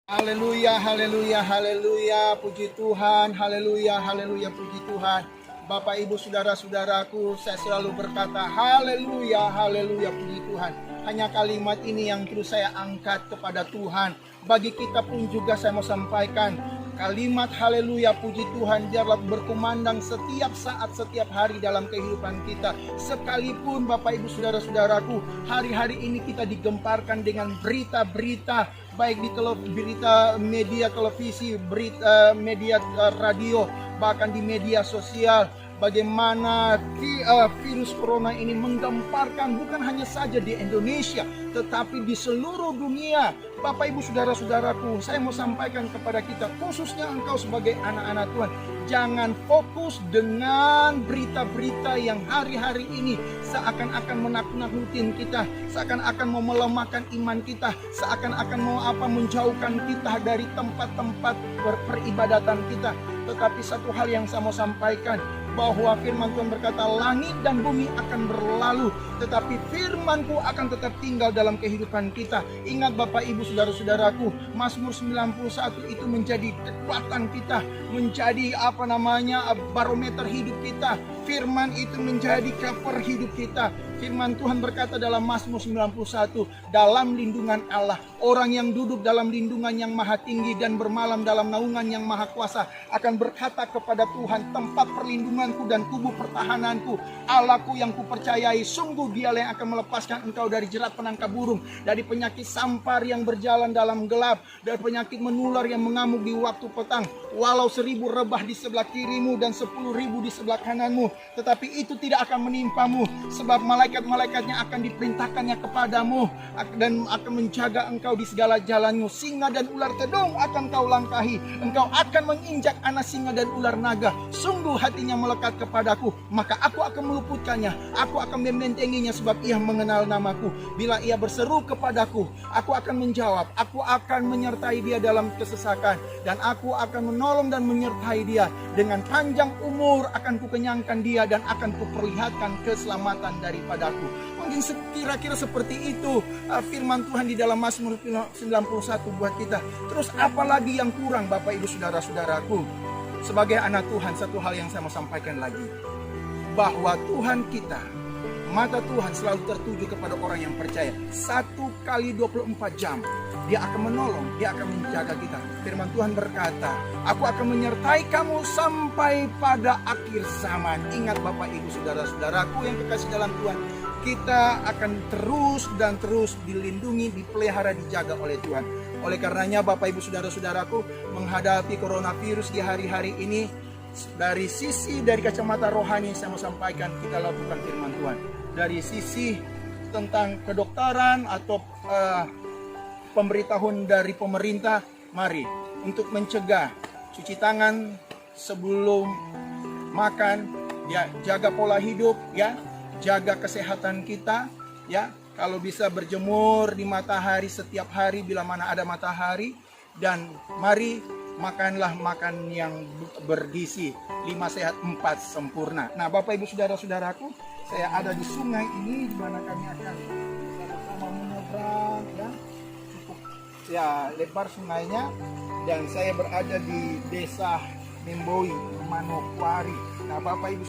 Haleluya, haleluya, haleluya, puji Tuhan, haleluya, haleluya, puji Tuhan. Bapak, Ibu, saudara-saudaraku, saya selalu berkata, haleluya, haleluya, puji Tuhan. Hanya kalimat ini yang terus saya angkat kepada Tuhan. Bagi kita pun juga saya mau sampaikan, kalimat haleluya, puji Tuhan, biarlah berkumandang setiap saat, setiap hari dalam kehidupan kita. Sekalipun Bapak, Ibu, saudara-saudaraku, hari-hari ini kita digemparkan dengan berita-berita, baik di berita media televisi, berita media radio, bahkan di media sosial, bagaimana virus corona ini menggemparkan bukan hanya saja di Indonesia, tetapi di seluruh dunia. Bapak, Ibu, saudara-saudaraku, saya mau sampaikan kepada kita, khususnya engkau sebagai anak-anak Tuhan, jangan fokus dengan berita-berita yang hari-hari ini seakan-akan menakut-nakutin kita, seakan-akan mau melemahkan iman kita, seakan-akan mau menjauhkan kita dari tempat-tempat peribadatan kita. Tetapi satu hal yang saya mau sampaikan, bahwa firman Tuhan berkata, langit dan bumi akan berlalu, tetapi firman-Ku akan tetap tinggal dalam kehidupan kita. Ingat Bapak, Ibu, saudara-saudaraku, Mazmur 91 itu menjadi kekuatan kita, menjadi barometer hidup kita. Firman itu menjadi cover hidup kita. Firman Tuhan berkata dalam Mazmur 91, dalam lindungan Allah, orang yang duduk dalam lindungan yang maha tinggi dan bermalam dalam naungan yang maha kuasa akan berkata kepada Tuhan, tempat perlindunganku dan tubuh pertahananku, Allahku yang kupercayai, sungguh Dialah yang akan melepaskan engkau dari jerat penangkap burung, dari penyakit sampar yang berjalan dalam gelap, dari penyakit menular yang mengamuk di waktu petang. Walau 1000 rebah di sebelah kirimu dan 10.000 di sebelah kananmu, tetapi itu tidak akan menimpamu, sebab malaikat-malaikatnya akan diperintahkannya kepadamu dan akan menjaga engkau di segala jalanmu. Singa dan ular tedung akan kau langkahi, engkau akan menginjak anak singa dan ular naga. Sungguh hatinya melekat kepadaku, maka aku akan meluputkannya, aku akan membentenginya, sebab ia mengenal namaku. Bila ia berseru kepadaku, aku akan menjawab, aku akan menyertai dia dalam kesesakan, dan aku akan menolong dan menyertai dia. Dengan panjang umur akan kukenyangkan dia dan akan kuperlihatkan keselamatan daripadaku. Mungkin kira-kira seperti itu firman Tuhan di dalam Mazmur 91 buat kita. Terus apalagi yang kurang, Bapak, Ibu, saudara-saudaraku? Sebagai anak Tuhan, satu hal yang saya mau sampaikan lagi, bahwa Tuhan kita, mata Tuhan selalu tertuju kepada orang yang percaya. 1 kali 24 jam Dia akan menolong, Dia akan menjaga kita. Firman Tuhan berkata, aku akan menyertai kamu sampai pada akhir zaman. Ingat Bapak, Ibu, saudara-saudaraku yang kekasih dalam Tuhan, kita akan terus dan terus dilindungi, dipelihara, dijaga oleh Tuhan. Oleh karenanya Bapak, Ibu, saudara-saudaraku, menghadapi coronavirus di hari-hari ini, dari kacamata rohani saya mau sampaikan, kita lakukan firman Tuhan. Dari sisi tentang kedokteran atau pemberitahuan dari pemerintah, mari untuk mencegah, cuci tangan sebelum makan, ya, jaga pola hidup, ya, jaga kesehatan kita, ya. Kalau bisa berjemur di matahari setiap hari bila mana ada matahari, dan mari makanlah makan yang bergizi, 5 sehat 4 sempurna. Nah, Bapak, Ibu, saudara-saudaraku, saya ada di sungai ini di mana kami akan sama-sama menyeberang, ya. Cukup ya lebar sungainya, dan saya berada di desa Memboi, Manokwari. Nah, Bapak, Ibu,